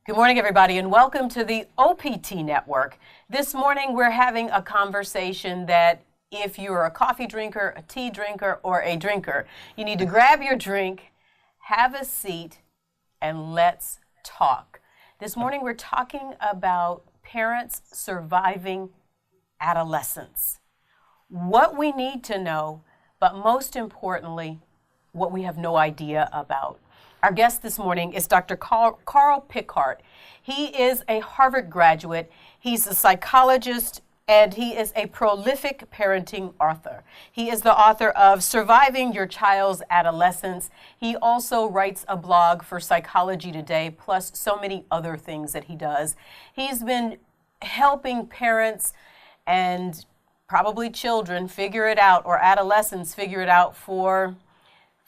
Good morning, everybody, and welcome to the OPT Network. This morning, we're having a conversation that if you're a coffee drinker, a tea drinker, or a drinker, you need to grab your drink, have a seat, and let's talk. This morning, we're talking about parents surviving adolescence. What we need to know, but most importantly, what we have no idea about. Our guest this morning is Dr. Carl Pickhardt. He is a Harvard graduate. He's a psychologist, and he is a prolific parenting author. He is the author of Surviving Your Child's Adolescence. He also writes a blog for Psychology Today, plus so many other things that he does. He's been helping parents and probably children figure it out, or adolescents figure it out, for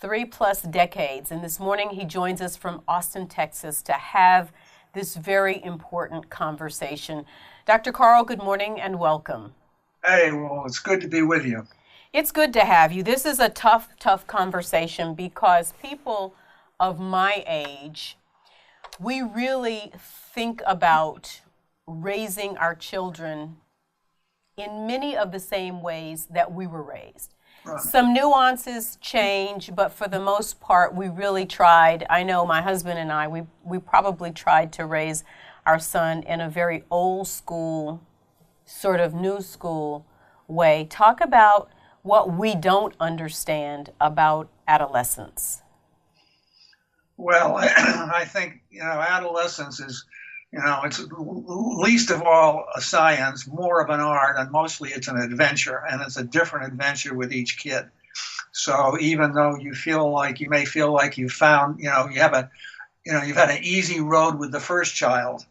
3+ decades. And this morning he joins us from Austin, Texas to have this very important conversation. Dr. Carl, good morning and welcome. Hey, well, it's good to be with you. It's good to have you. This is a tough conversation because people of my age, we really think about raising our children in many of the same ways that we were raised. Right. Some nuances change, but for the most part, we really tried. I know my husband and I, we probably tried to raise our son in a very old school, sort of new school way. Talk about what we don't understand about adolescence. Well, I think, adolescence is, it's least of all a science, more of an art, and mostly it's an adventure, and it's a different adventure with each kid. So even though you may feel like you found, you've had an easy road with the first child.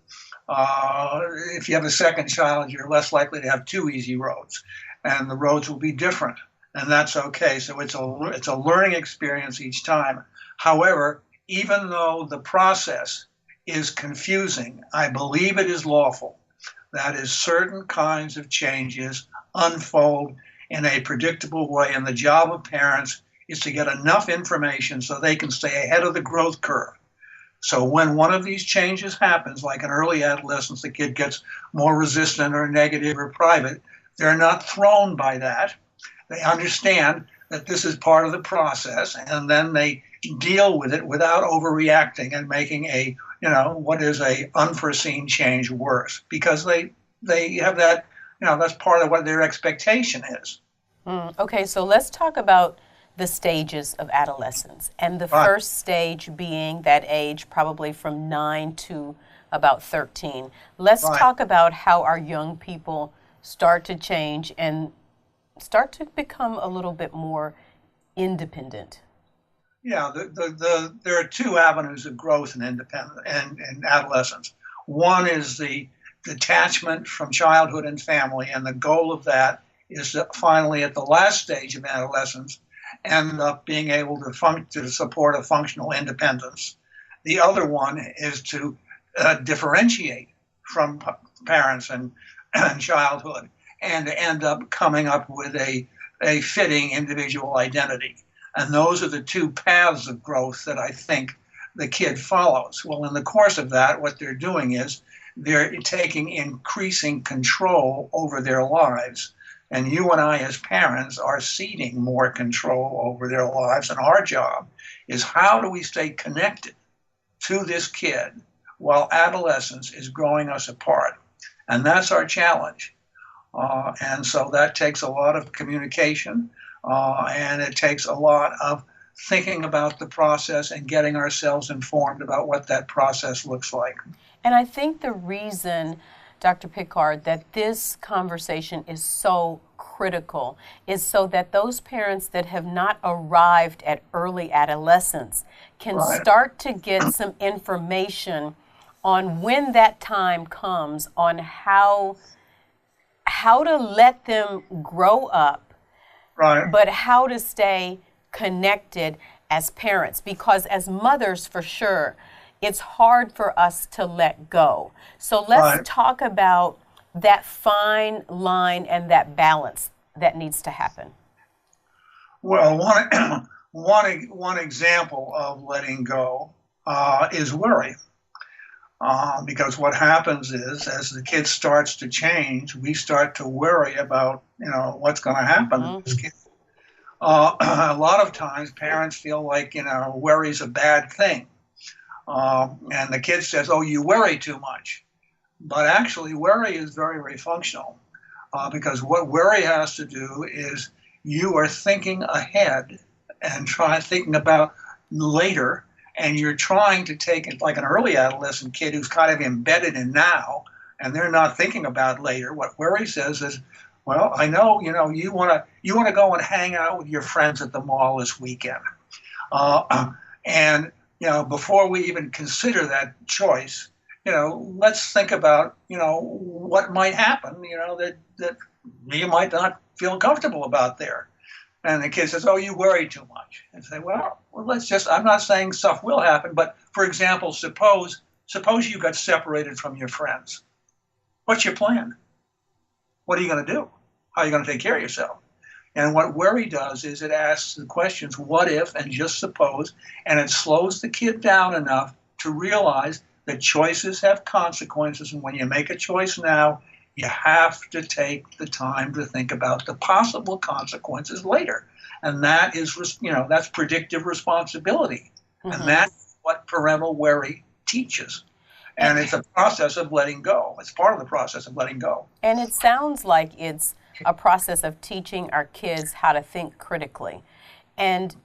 If you have a second child, you're less likely to have two easy roads, and the roads will be different, and that's okay. So it's a learning experience each time. However, even though the process is confusing, I believe it is lawful. That is, certain kinds of changes unfold in a predictable way, and the job of parents is to get enough information so they can stay ahead of the growth curve. So when one of these changes happens, like in early adolescence, the kid gets more resistant or negative or private, they're not thrown by that. They understand that this is part of the process, and then they deal with it without overreacting and making what is a unforeseen change worse, because they have that, that's part of what their expectation is. Okay, so let's talk about the stages of adolescence, and the first stage being that age probably from 9 to about 13. Let's talk about how our young people start to change and start to become a little bit more independent. Yeah, there are two avenues of growth in adolescence. One is the detachment from childhood and family, and the goal of that is to finally, at the last stage of adolescence, end up being able to support a functional independence. The other one is to differentiate from parents and childhood and end up coming up with a fitting individual identity. And those are the two paths of growth that I think the kid follows. Well, in the course of that, what they're doing is they're taking increasing control over their lives. And you and I, as parents, are ceding more control over their lives. And our job is, how do we stay connected to this kid while adolescence is growing us apart? And that's our challenge. And so that takes a lot of communication. And it takes a lot of thinking about the process and getting ourselves informed about what that process looks like. And I think the reason, Dr. Pickhardt, that this conversation is so critical is so that those parents that have not arrived at early adolescence can start to get some information on when that time comes, on how to let them grow up. Right. But how to stay connected as parents, because as mothers, for sure, it's hard for us to let go. So let's talk about that fine line and that balance that needs to happen. Well, one example of letting go is worry. Because what happens is, as the kid starts to change, we start to worry about, what's going to happen to this kid. A lot of times parents feel like, worry's a bad thing. And the kid says, oh, you worry too much. But actually, worry is very, very functional, because what worry has to do is you are thinking ahead and thinking about later, and you're trying to take it like an early adolescent kid who's kind of embedded in now, and they're not thinking about later. What worry says is, well, I know, you want to go and hang out with your friends at the mall this weekend, and before we even consider that choice, let's think about, what might happen, that you might not feel comfortable about there. And the kid says, oh, you worry too much. And say, well, I'm not saying stuff will happen, but for example, suppose you got separated from your friends. What's your plan? What are you going to do? How are you going to take care of yourself? And what worry does is it asks the questions, what if, and just suppose, and it slows the kid down enough to realize that choices have consequences. And when you make a choice now, you have to take the time to think about the possible consequences later. And that is, that's predictive responsibility. Mm-hmm. And that's what parental worry teaches. And it's a process of letting go. It's part of the process of letting go. And it sounds like it's a process of teaching our kids how to think critically. And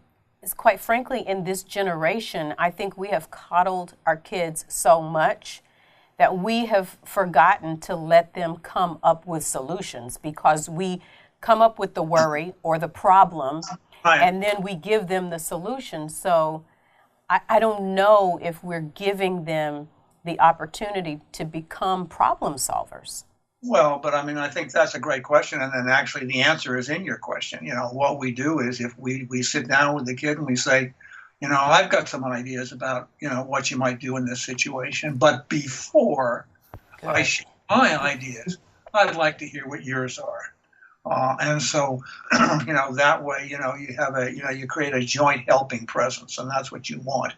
quite frankly, in this generation, I think we have coddled our kids so much that we have forgotten to let them come up with solutions, because we come up with the worry or the problem, right, and then we give them the solution. So I don't know if we're giving them the opportunity to become problem solvers. Well, but I think that's a great question. And then actually the answer is in your question. What we do is if we sit down with the kid and we say, I've got some ideas about, what you might do in this situation. But before I share my ideas, I'd like to hear what yours are. And so, that way, you have you create a joint helping presence, and that's what you want.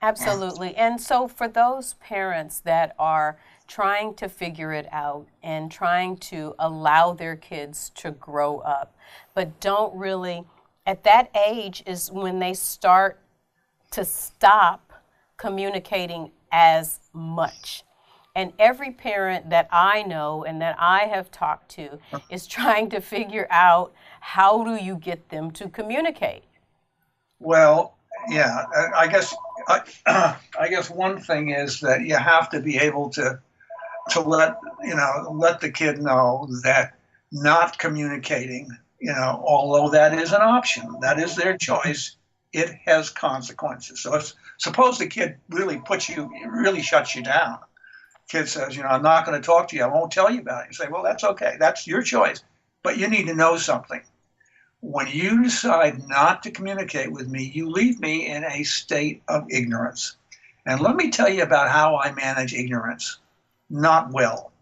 Absolutely. And so for those parents that are trying to figure it out and trying to allow their kids to grow up, but don't really, at that age is when they start to stop communicating as much. And every parent that I know and that I have talked to is trying to figure out, how do you get them to communicate? Well, yeah, I guess one thing is that you have to be able to let the kid know that not communicating, although that is an option, that is their choice, it has consequences. So suppose the kid really shuts you down. Kid says, I'm not going to talk to you. I won't tell you about it. You say, well, that's okay. That's your choice. But you need to know something. When you decide not to communicate with me, you leave me in a state of ignorance. And let me tell you about how I manage ignorance. Not well.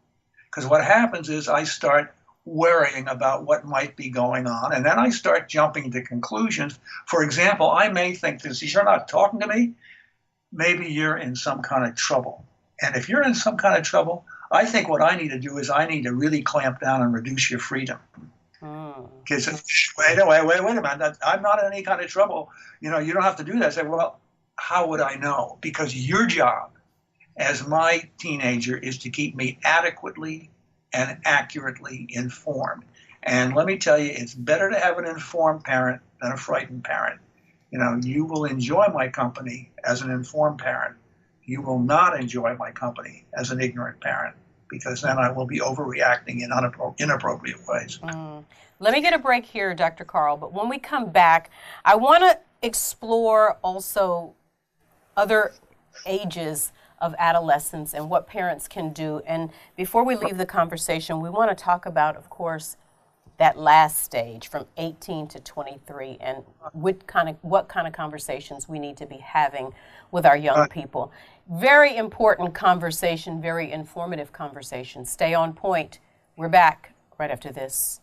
Because what happens is I start worrying about what might be going on, and then I start jumping to conclusions. For example, I may think this, you're not talking to me, maybe you're in some kind of trouble. And if you're in some kind of trouble, I think what I need to do is I need to really clamp down and reduce your freedom. Kids say, wait a minute, I'm not in any kind of trouble. You don't have to do that. I say, well, how would I know? Because your job as my teenager is to keep me adequately and accurately informed. And let me tell you, it's better to have an informed parent than a frightened parent. You will enjoy my company as an informed parent. You will not enjoy my company as an ignorant parent, because then I will be overreacting in inappropriate ways. Let me get a break here, Dr. Carl, but when we come back, I want to explore also other ages of adolescence and what parents can do. And before we leave the conversation, we want to talk about, of course, that last stage from 18 to 23 and what kind of conversations we need to be having with our young people. Very important conversation, very informative conversation. Stay on point. We're back right after this.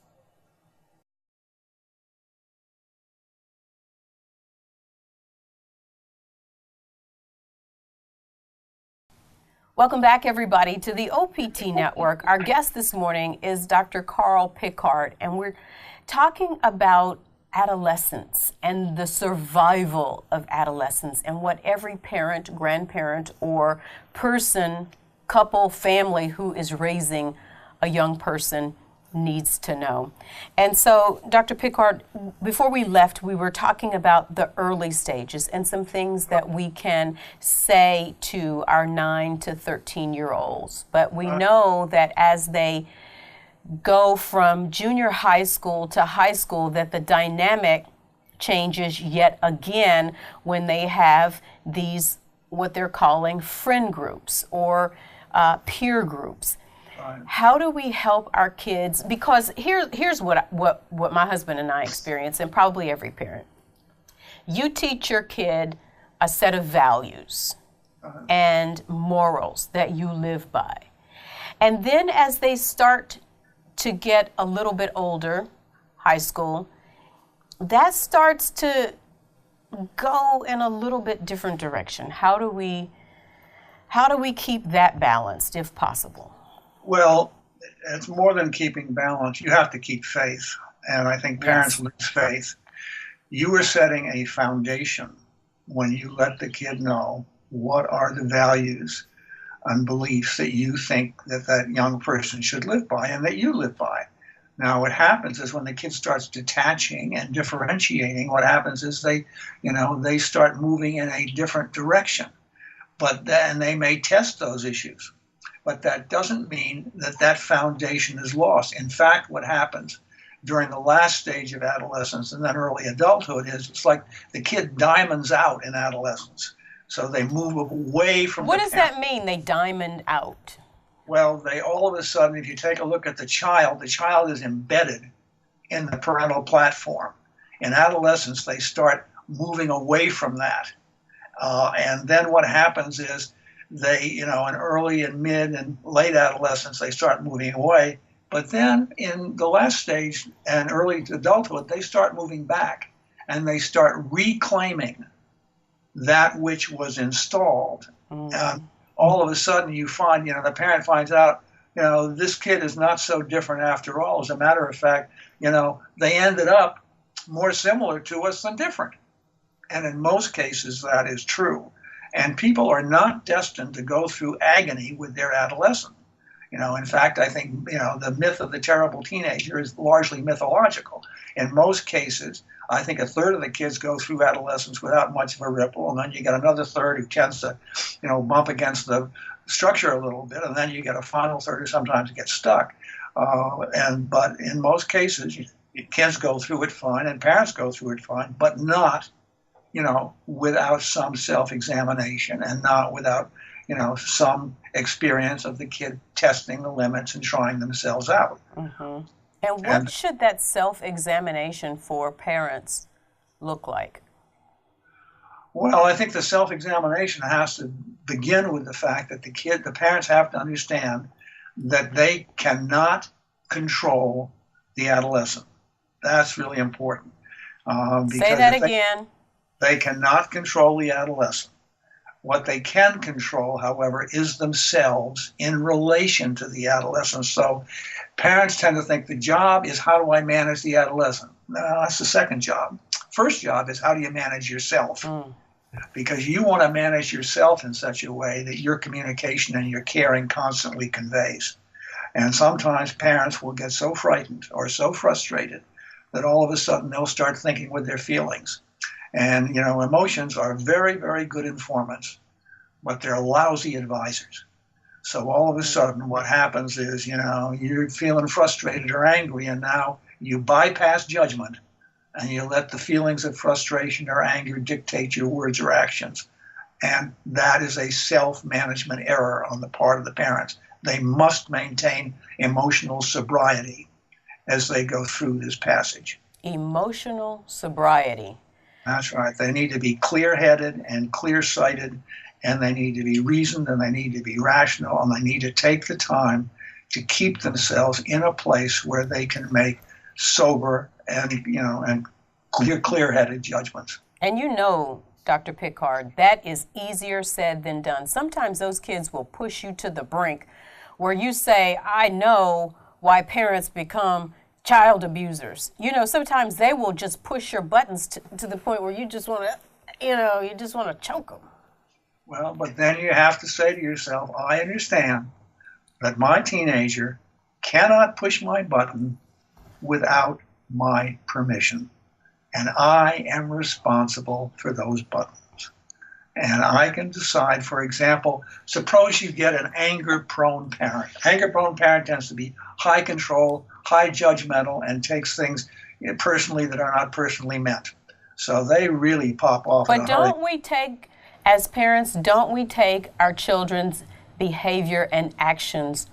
Welcome back, everybody, to the OPT Network. Our guest this morning is Dr. Carl Pickard, and we're talking about adolescence and the survival of adolescence and what every parent, grandparent, or person, couple, family who is raising a young person needs to know. And so, Dr. Pickard, before we left, we were talking about the early stages and some things that we can say to our 9 to 13-year-olds. But we know that as they go from junior high school to high school, that the dynamic changes yet again when they have these, what they're calling friend groups or peer groups. How do we help our kids? Because here's what my husband and I experience, and probably every parent. You teach your kid a set of values and morals that you live by. And then as they start to get a little bit older, high school, that starts to go in a little bit different direction. How do we keep that balanced if possible? Well, it's more than keeping balance. You have to keep faith. And I think parents lose faith. You are setting a foundation when you let the kid know what are the values and beliefs that you think that young person should live by and that you live by. Now, what happens is when the kid starts detaching and differentiating, what happens is they start moving in a different direction. But then they may test those issues. But that doesn't mean that foundation is lost. In fact, what happens during the last stage of adolescence and then early adulthood is it's like the kid diamonds out in adolescence. So they move away from What does that mean, they diamond out? Well, they all of a sudden, if you take a look at the child is embedded in the parental platform. In adolescence, they start moving away from that. And then what happens is they, in early and mid and late adolescence, they start moving away. But then in the last stage and early adulthood, they start moving back and they start reclaiming that which was installed. And all of a sudden you find, the parent finds out, this kid is not so different after all. As a matter of fact, they ended up more similar to us than different. And in most cases, that is true. And people are not destined to go through agony with their adolescent. In fact, I think, the myth of the terrible teenager is largely mythological. In most cases, I think a third of the kids go through adolescence without much of a ripple. And then you get another third who tends to, bump against the structure a little bit. And then you get a final third who sometimes gets stuck. But in most cases, kids go through it fine and parents go through it fine, but not without some self-examination and not without, some experience of the kid testing the limits and trying themselves out. Mm-hmm. And what should that self-examination for parents look like? Well, I think the self-examination has to begin with the fact that the parents have to understand that they cannot control the adolescent. That's really important. Say that again. They cannot control the adolescent. What they can control, however, is themselves in relation to the adolescent. So parents tend to think the job is how do I manage the adolescent? No, that's the second job. First job is how do you manage yourself? Because you want to manage yourself in such a way that your communication and your caring constantly conveys. And sometimes parents will get so frightened or so frustrated that all of a sudden they'll start thinking with their feelings. And, emotions are very, very good informants, but they're lousy advisors. So all of a sudden what happens is, you're feeling frustrated or angry, and now you bypass judgment and you let the feelings of frustration or anger dictate your words or actions. And that is a self-management error on the part of the parents. They must maintain emotional sobriety as they go through this passage. Emotional sobriety. That's right. They need to be clear-headed and clear-sighted, and they need to be reasoned, and they need to be rational, and they need to take the time to keep themselves in a place where they can make sober and clear-headed judgments. And Dr. Pickard. That is easier said than done. Sometimes those kids will push you to the brink where you say, I know why parents become child abusers. You know, sometimes they will just push your buttons to the point where you just want to, you just want to choke them. Well, but then you have to say to yourself, I understand that my teenager cannot push my button without my permission. And I am responsible for those buttons. And I can decide, for example, suppose you get an anger-prone parent. Anger-prone parent tends to be high control, high judgmental, and takes things personally that are not personally meant. So they really pop off in a hurry. But don't we take, as parents, don't we take our children's behavior and actions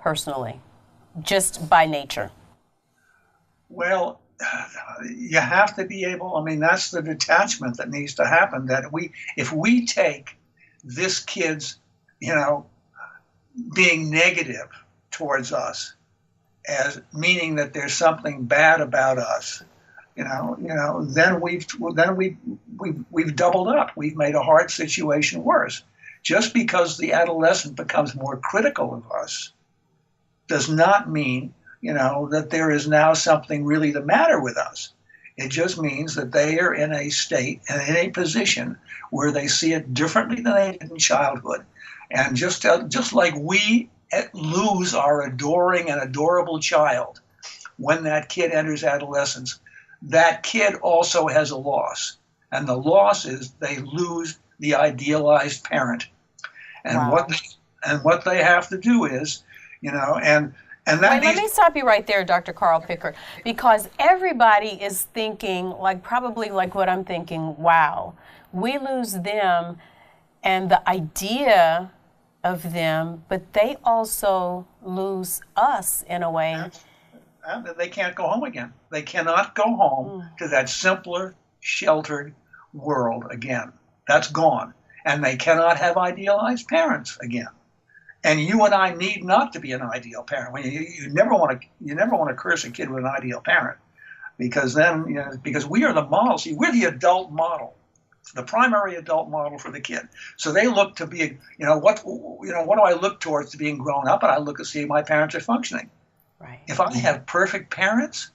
personally, just by nature? Well, you have to be able, I mean, that's the detachment that needs to happen, that if we take this kid's, being negative towards us as meaning that there's something bad about us, then we've doubled up. We've made a hard situation worse. Just because the adolescent becomes more critical of us does not mean that there is now something really the matter with us. It just means that they are in a state and in a position where they see it differently than they did in childhood. And just like we lose our adoring and adorable child when that kid enters adolescence, that kid also has a loss. And the loss is they lose the idealized parent. And Wow. what they have to do is, Wait, let me stop you right there, Dr. Carl Pickard, because everybody is thinking, probably like what I'm thinking, wow, we lose them and the idea of them, but they also lose us in a way. They can't go home again. They cannot go home to that simpler, sheltered world again. That's gone. And they cannot have idealized parents again. And you and I need not to be an ideal parent. You never want to curse a kid with an ideal parent, because then because we are the model. See, we're the adult model, the primary adult model for the kid. So they look to be what do I look towards to being grown up? And I look to see my parents are functioning. Right. If I have perfect parents,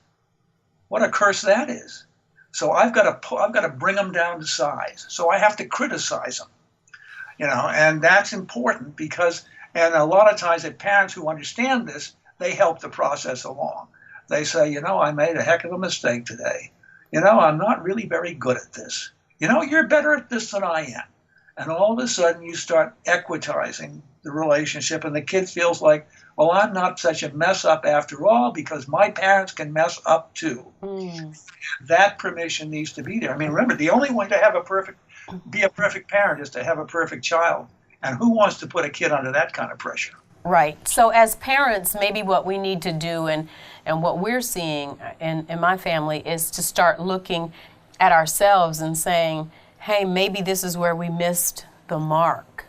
what a curse that is. So I've got to bring them down to size. So I have to criticize them, and that's important because. And a lot of times, parents who understand this, they help the process along. They say, I made a heck of a mistake today. I'm not really very good at this. You're better at this than I am. And all of a sudden, you start equitizing the relationship, and the kid feels like, well, I'm not such a mess up after all because my parents can mess up too. That permission needs to be there. I mean, remember, the only way to be a perfect parent is to have a perfect child. And who wants to put a kid under that kind of pressure? Right. So as parents, maybe what we need to do and what we're seeing in my family is to start looking at ourselves and saying, hey, maybe this is where we missed the mark.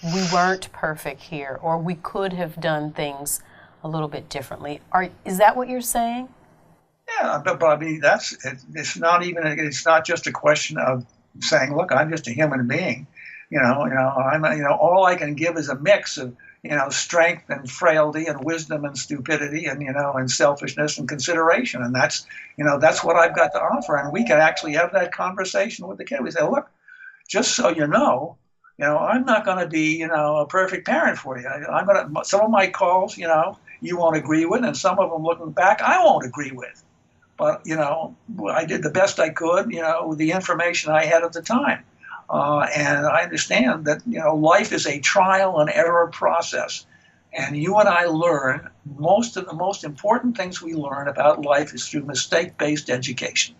We weren't perfect here, or we could have done things a little bit differently. Is that what you're saying? Yeah, but I mean, it's not just a question of saying, look, I'm just a human being. All I can give is a mix of, strength and frailty and wisdom and stupidity and selfishness and consideration. And that's what I've got to offer. And we can actually have that conversation with the kid. We say, look, just so I'm not going to be, a perfect parent for you. Some of my calls, you won't agree with, and some of them looking back, I won't agree with. But, I did the best I could, with the information I had at the time. And I understand that, life is a trial and error process. And you and I learn, most of the most important things we learn about life is through mistake-based education.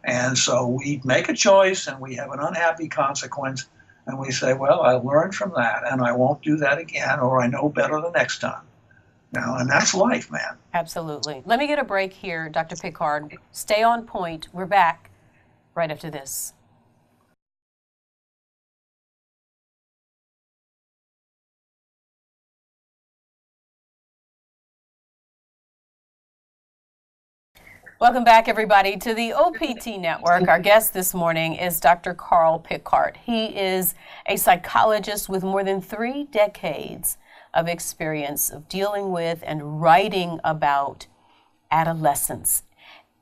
And so we make a choice and we have an unhappy consequence. And we say, well, I learned from that and I won't do that again, or I know better the next time. And that's life, man. Absolutely. Let me get a break here, Dr. Pickard. Stay on point. We're back right after this. Welcome back, everybody, to the OPT Network. Our guest this morning is Dr. Carl Pickhardt. He is a psychologist with more than 3 decades of experience of dealing with and writing about adolescence.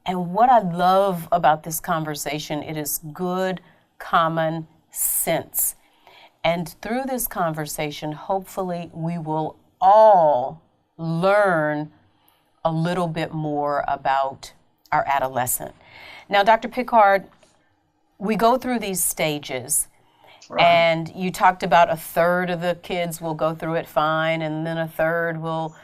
And what I love about this conversation, it is good common sense. And through this conversation, hopefully we will all learn a little bit more about our adolescent. Now, Dr. Pickhardt, we go through these stages, right, and you talked about a third of the kids will go through it fine, and then a third will,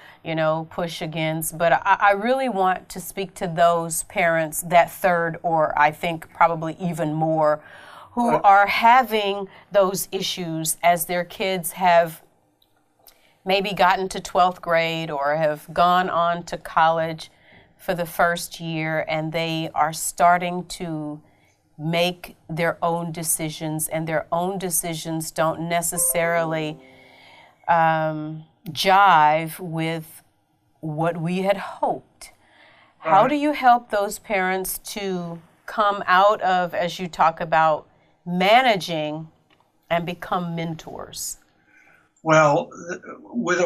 push against. But I really want to speak to those parents, that third, or I think probably even more, who are having those issues as their kids have maybe gotten to 12th grade or have gone on to college for the first year, and they are starting to make their own decisions, and their own decisions don't necessarily jive with what we had hoped. How do you help those parents to come out of, as you talk about, managing and become mentors? Well, with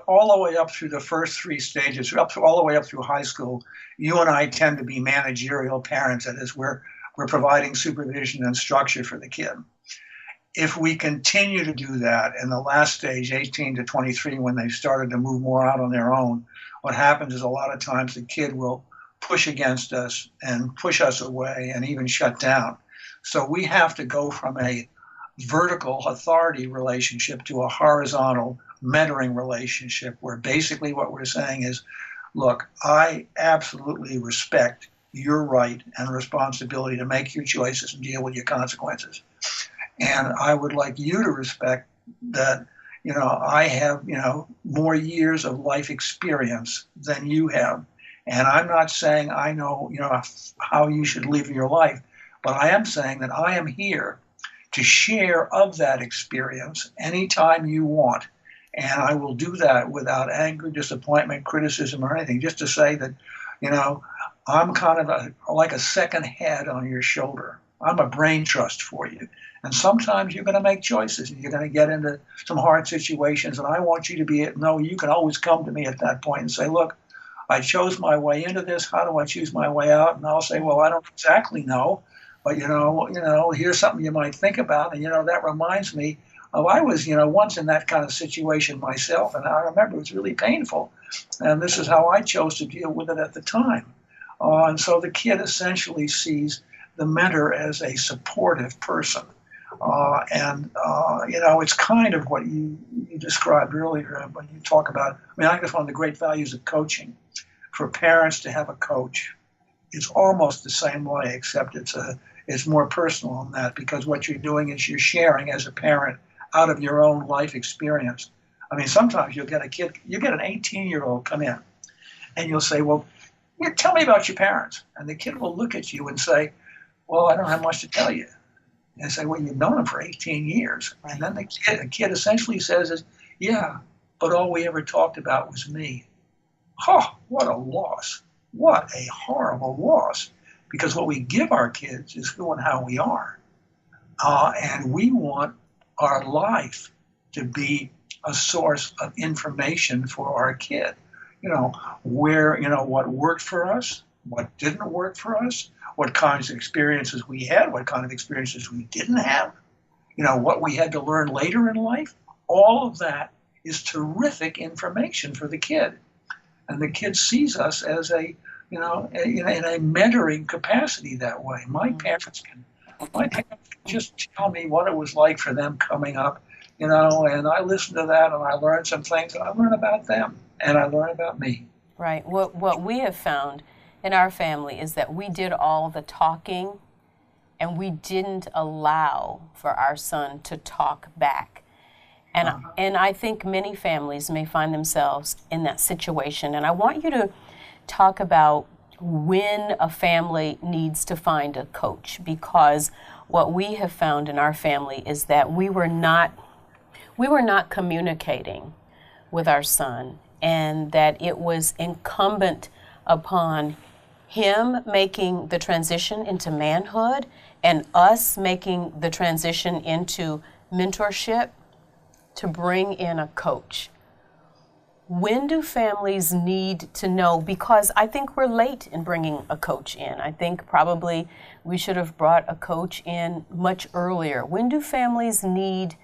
all the way up through the first 3 stages, all the way up through high school, you and I tend to be managerial parents. That is, we're providing supervision and structure for the kid. If we continue to do that in the last stage, 18 to 23, when they've started to move more out on their own, what happens is a lot of times the kid will push against us and push us away and even shut down. So we have to go from a vertical authority relationship to a horizontal mentoring relationship, where basically what we're saying is, look, I absolutely respect your right and responsibility to make your choices and deal with your consequences. And I would like you to respect that, I have, more years of life experience than you have. And I'm not saying I know, how you should live your life, but I am saying that I am here to share of that experience anytime you want. And I will do that without anger, disappointment, criticism, or anything, just to say that, I'm kind of like a second head on your shoulder. I'm a brain trust for you. And sometimes you're going to make choices, and you're going to get into some hard situations, and I want you to know you can always come to me at that point and say, look, I chose my way into this. How do I choose my way out? And I'll say, well, I don't exactly know. But, here's something you might think about. And, that reminds me of, I was, once in that kind of situation myself. And I remember it was really painful. And this is how I chose to deal with it at the time. And so the kid essentially sees the mentor as a supportive person. It's kind of what you described earlier when you talk about, I think it's one of the great values of coaching. For parents to have a coach, it's almost the same way, except it's more personal than that, because what you're doing is you're sharing as a parent out of your own life experience. Sometimes you'll get an 18-year-old come in, and you'll say, well, tell me about your parents. And the kid will look at you and say, well, I don't have much to tell you. And say, well, you've known them for 18 years. And then the kid essentially says, yeah, but all we ever talked about was me. Oh, what a loss. What a horrible loss. Because what we give our kids is who and how we are. And we want our life to be a source of information for our kid. What worked for us, what didn't work for us, what kinds of experiences we had, what kind of experiences we didn't have, what we had to learn later in life. All of that is terrific information for the kid. And the kid sees us as in a mentoring capacity that way. My parents can just tell me what it was like for them coming up, and I listen to that and I learn some things, and I learn about them and I learn about me. Right. What we have found in our family is that we did all the talking, and we didn't allow for our son to talk back. And I think many families may find themselves in that situation. And I want you to talk about when a family needs to find a coach, because what we have found in our family is that we were not communicating with our son, and that it was incumbent upon him making the transition into manhood and us making the transition into mentorship to bring in a coach. When do families need to know? Because I think we're late in bringing a coach in. I think probably we should have brought a coach in much earlier. When do families need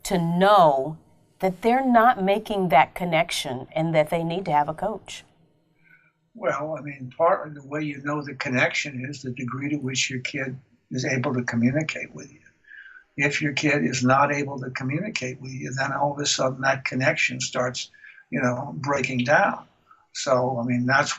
to know that they're not making that connection and that they need to have a coach? Well, I mean, part of the way you know the connection is the degree to which your kid is able to communicate with you. If your kid is not able to communicate with you, then all of a sudden that connection starts, breaking down. So, that's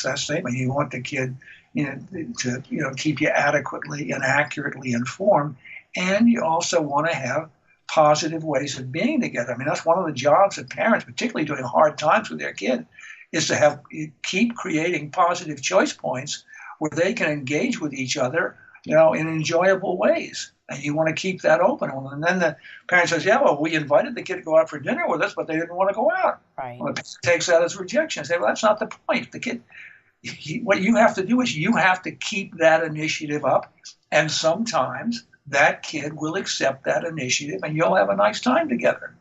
that statement. You want the kid, to, keep you adequately and accurately informed, and you also want to have positive ways of being together. I mean, that's one of the jobs of parents, particularly during hard times with their kid, is to keep creating positive choice points where they can engage with each other, in enjoyable ways. And you want to keep that open. And then the parent says, yeah, well, we invited the kid to go out for dinner with us, but they didn't want to go out. Right. Well, the parent takes that as rejection. Say, well, that's not the point. The kid, what you have to do is you have to keep that initiative up. And sometimes that kid will accept that initiative and you'll have a nice time together.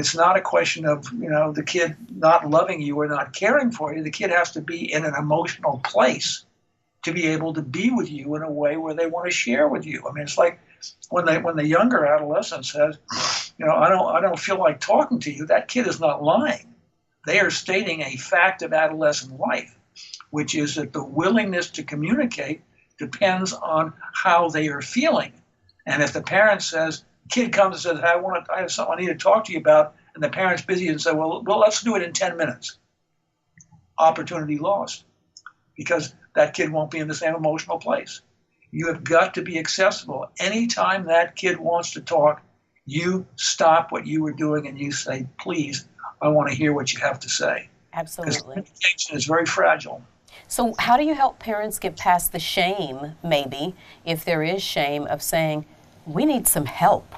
It's not a question of, the kid not loving you or not caring for you. The kid has to be in an emotional place to be able to be with you in a way where they want to share with you. I mean, it's like when the younger adolescent says, I don't feel like talking to you. That kid is not lying. They are stating a fact of adolescent life, which is that the willingness to communicate depends on how they are feeling. And if the parent says, kid comes and says, I have something I need to talk to you about, and the parent's busy and says, well, let's do it in 10 minutes. Opportunity lost, because that kid won't be in the same emotional place. You have got to be accessible. Anytime that kid wants to talk, you stop what you were doing and you say, please, I want to hear what you have to say. Absolutely. Because communication is very fragile. So how do you help parents get past the shame, maybe, if there is shame, of saying, we need some help?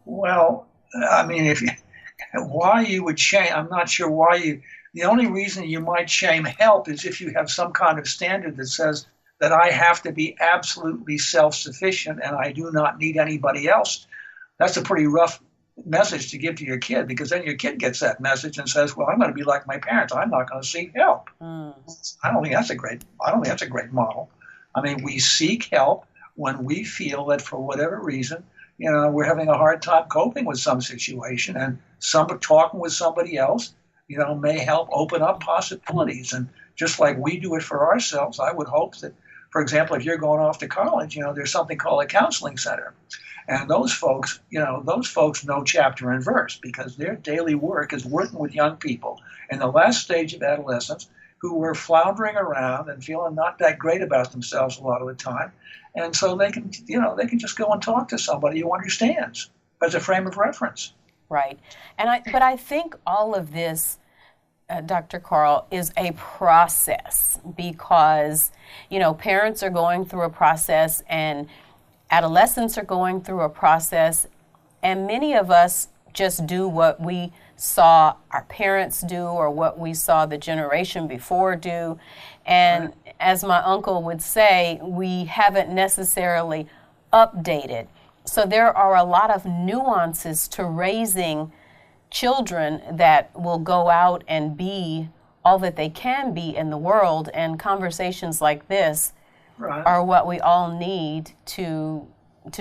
Well, I mean, why you would shame, I'm not sure why the only reason you might shame help is if you have some kind of standard that says that I have to be absolutely self-sufficient and I do not need anybody else. That's a pretty rough message to give to your kid, because then your kid gets that message and says, well, I'm going to be like my parents. I'm not going to seek help. I don't think that's a great model. I mean, we seek help when we feel that for whatever reason, we're having a hard time coping with some situation, and talking with somebody else, may help open up possibilities. And just like we do it for ourselves, I would hope that, for example, if you're going off to college, there's something called a counseling center. And those folks know chapter and verse, because their daily work is working with young people in the last stage of adolescence who were floundering around and feeling not that great about themselves a lot of the time. And so they can just go and talk to somebody who understands as a frame of reference. Right. But I think all of this, Dr. Carl, is a process, because, parents are going through a process and adolescents are going through a process, and many of us just do what we saw our parents do or what we saw the generation before do. And as my uncle would say, we haven't necessarily updated. So there are a lot of nuances to raising children that will go out and be all that they can be in the world, and conversations like this are what we all need to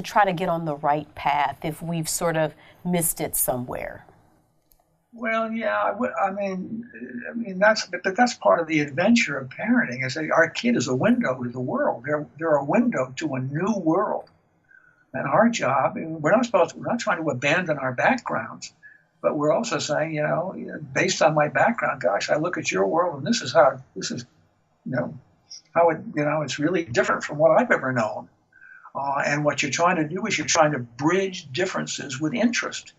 try to get on the right path if we've sort of missed it somewhere. Well, yeah, I mean that's part of the adventure of parenting. Is that our kid is a window to the world. They're a window to a new world, and our job, we're not trying to abandon our backgrounds, but we're also saying, based on my background, gosh, I look at your world, and this is how it's really different from what I've ever known. And what you're trying to do is you're trying to bridge differences with interest.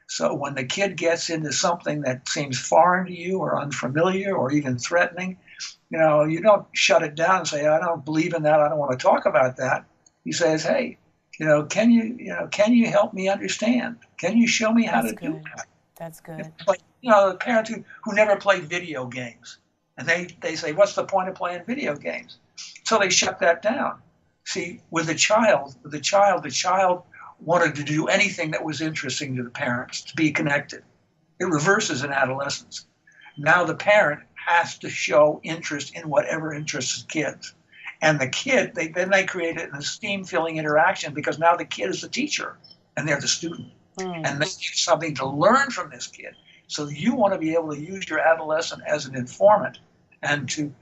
So when the kid gets into something that seems foreign to you or unfamiliar or even threatening, you don't shut it down and say, I don't believe in that, I don't want to talk about that. He says, hey, can you help me understand? Can you show me how to do that? That's good. Like, the parents who never played video games. And they say, what's the point of playing video games? So they shut that down. See, with the child, the child wanted to do anything that was interesting to the parents, to be connected. It reverses in adolescence. Now the parent has to show interest in whatever interests the kids. And the kid, then they create an esteem-filling interaction because now the kid is the teacher and they're the student. And they get something to learn from this kid. So you want to be able to use your adolescent as an informant and to,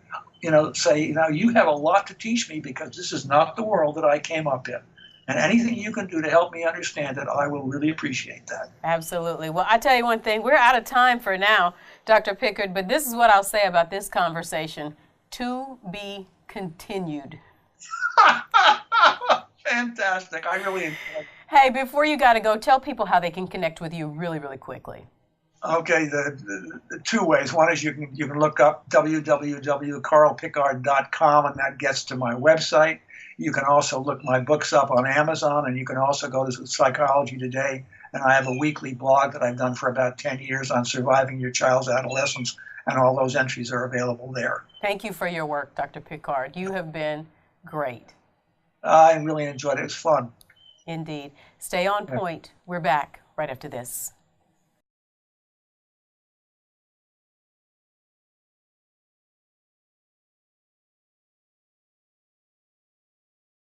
say, you have a lot to teach me because this is not the world that I came up in. And anything you can do to help me understand it, I will really appreciate that. Absolutely. Well, I tell you one thing, we're out of time for now, Dr. Pickard, but this is what I'll say about this conversation. To be continued. Fantastic. I really enjoyed it. Hey, before you got to go, tell people how they can connect with you really, really quickly. Okay, the two ways. One is you can look up www.carlpickard.com, and that gets to my website. You can also look my books up on Amazon, and you can also go to Psychology Today, and I have a weekly blog that I've done for about 10 years on surviving your child's adolescence, and all those entries are available there. Thank you for your work, Dr. Pickard. You have been great. I really enjoyed it. It was fun. Indeed. Stay on point. We're back right after this.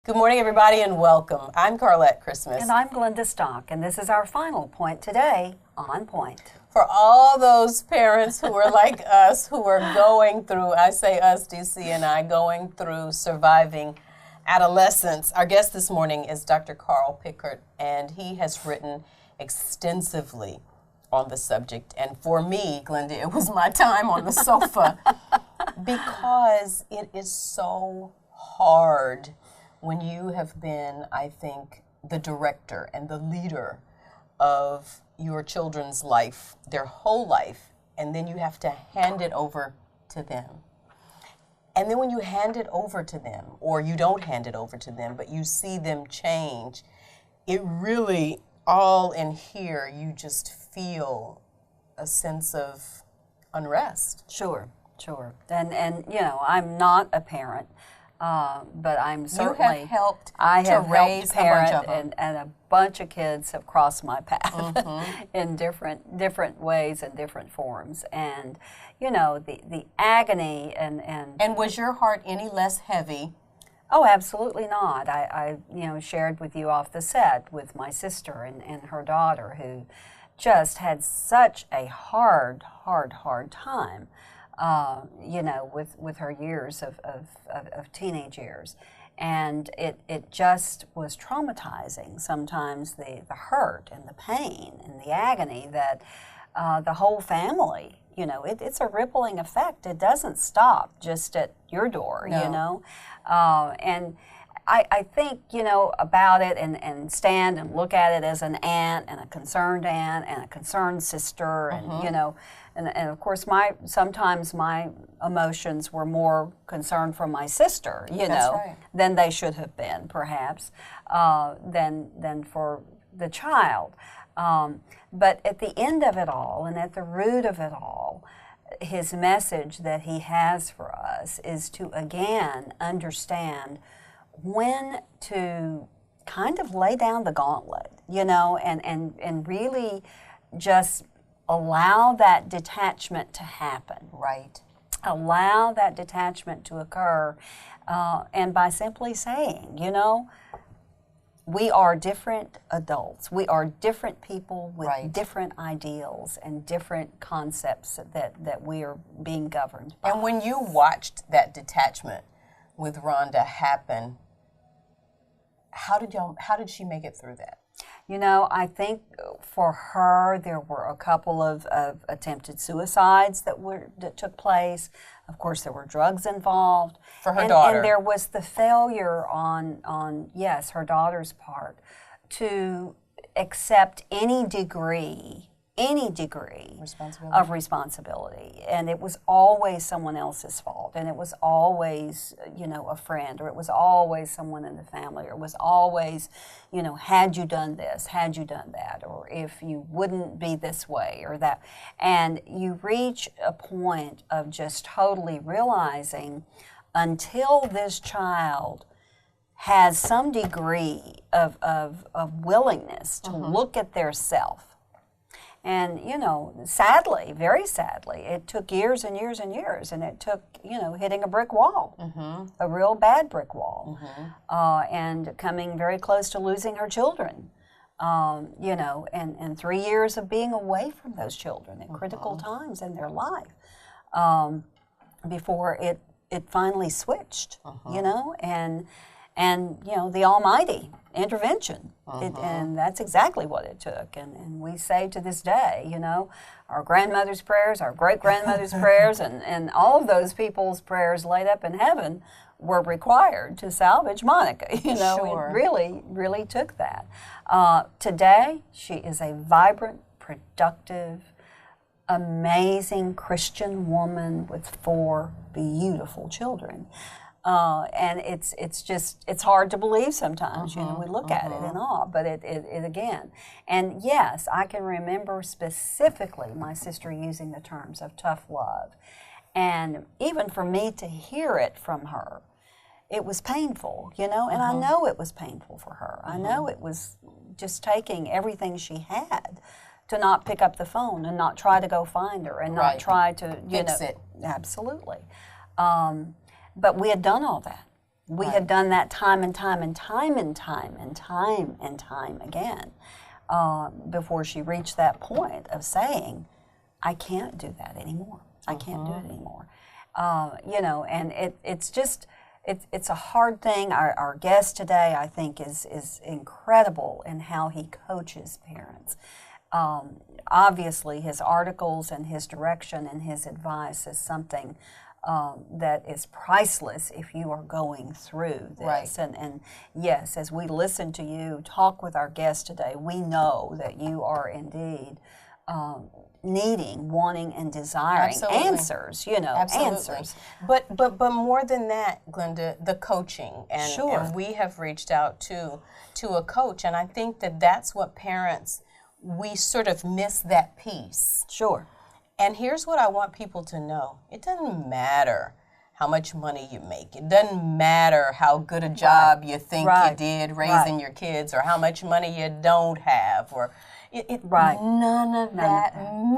Good morning, everybody, and welcome. I'm Carlette Christmas. And I'm Glenda Stock, and this is our final point today on Point. For all those parents who are like us, who are going through, I say us, DC and I, going through surviving adolescence, our guest this morning is Dr. Carl Pickard, and he has written extensively on the subject. And for me, Glenda, it was my time on the sofa because it is so hard when you have been, I think, the director and the leader of your children's life, their whole life, and then you have to hand it over to them. And then when you hand it over to them, or you don't hand it over to them, but you see them change, it really, all in here, you just feel a sense of unrest. Sure. And I'm not a parent. But I'm certainly. You have helped raise a bunch of them. and a bunch of kids have crossed my path in different ways and different forms. And the agony and was your heart any less heavy? Oh, absolutely not. I shared with you off the set with my sister and her daughter who just had such a hard time. With her years of teenage years. And it just was traumatizing, sometimes the hurt and the pain and the agony that the whole family, it's a rippling effect. It doesn't stop just at your door, No. And I think, about it and stand and look at it as an aunt and a concerned sister and, and of course sometimes my emotions were more concerned for my sister, right. than they should have been, perhaps, than for the child. But at the end of it all and at the root of it all, his message that he has for us is to again understand when to kind of lay down the gauntlet, and really just allow that detachment to happen. Right. Allow that detachment to occur, and by simply saying, we are different adults. We are different people with Right. different ideals and different concepts that we are being governed by. And when you watched that detachment with Rhonda happen, how did she make it through that? I think for her there were a couple of attempted suicides that took place. Of course, there were drugs involved. For her daughter. And there was the failure on yes, her daughter's part to accept any degree any degree Responsibility. of responsibility. And it was always someone else's fault. And it was always, a friend, or it was always someone in the family, or it was always, had you done this, had you done that, or if you wouldn't be this way or that. And you reach a point of just totally realizing, until this child has some degree of willingness to look at their self. And, sadly, very sadly, it took years and years and years, and it took, hitting a brick wall, a real bad brick wall, and coming very close to losing her children, and 3 years of being away from those children at critical times in their life, before it finally switched, and the almighty intervention. And that's exactly what it took. And we say to this day, our grandmother's prayers, our great-grandmother's prayers, and all of those people's prayers laid up in heaven were required to salvage Monica. Sure. It really, really took that. Today, she is a vibrant, productive, amazing Christian woman with 4 beautiful children. And it's hard to believe sometimes, we look at it in awe, but it again. And yes, I can remember specifically my sister using the terms of tough love. And even for me to hear it from her, it was painful, and I know it was painful for her. I know it was just taking everything she had to not pick up the phone and not try to go find her and not try to, fix it. Absolutely. But we had done all that. We had done that time and time and time and time and time and time again, before she reached that point of saying, I can't do that anymore. I can't do it anymore. And it's a hard thing. Our guest today, I think, is incredible in how he coaches parents. Obviously, his articles and his direction and his advice is something that is priceless if you are going through this. Right. And yes, as we listen to you talk with our guest today, we know that you are indeed needing, wanting, and desiring Absolutely. answers, Absolutely. answers. But more than that, Glenda, the coaching. And, Sure. and we have reached out to a coach, and I think that's what parents, we sort of miss that piece. Sure. And here's what I want people to know. It doesn't matter how much money you make. It doesn't matter how good a job you think you did raising your kids, or how much money you don't have, or none of that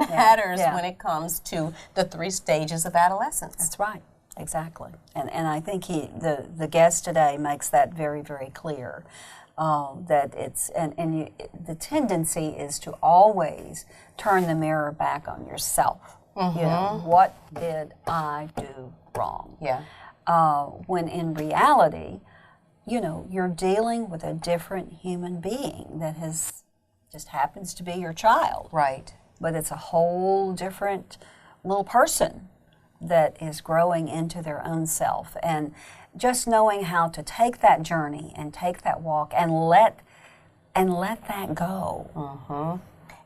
matters when it comes to the 3 stages of adolescence. That's right. Exactly. And I think the guest today makes that very, very clear. That it's the tendency is to always turn the mirror back on yourself. What did I do wrong? Yeah. When in reality, you're dealing with a different human being that just happens to be your child. Right. But it's a whole different little person that is growing into their own self. And just knowing how to take that journey and take that walk and let that go.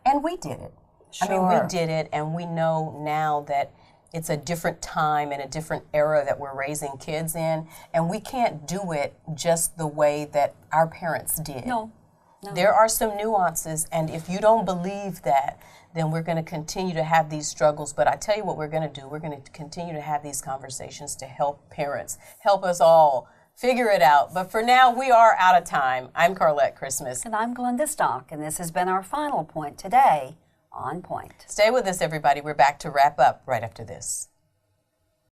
And we did it. Sure. I mean, we did it, and we know now that it's a different time and a different era that we're raising kids in, and we can't do it just the way that our parents did. No. There are some nuances, and if you don't believe that, then we're going to continue to have these struggles. But I tell you what we're going to do. We're going to continue to have these conversations to help parents, help us all figure it out. But for now, we are out of time. I'm Carlette Christmas. And I'm Glenda Stock, and this has been our final point today on Point. Stay with us, everybody. We're back to wrap up right after this.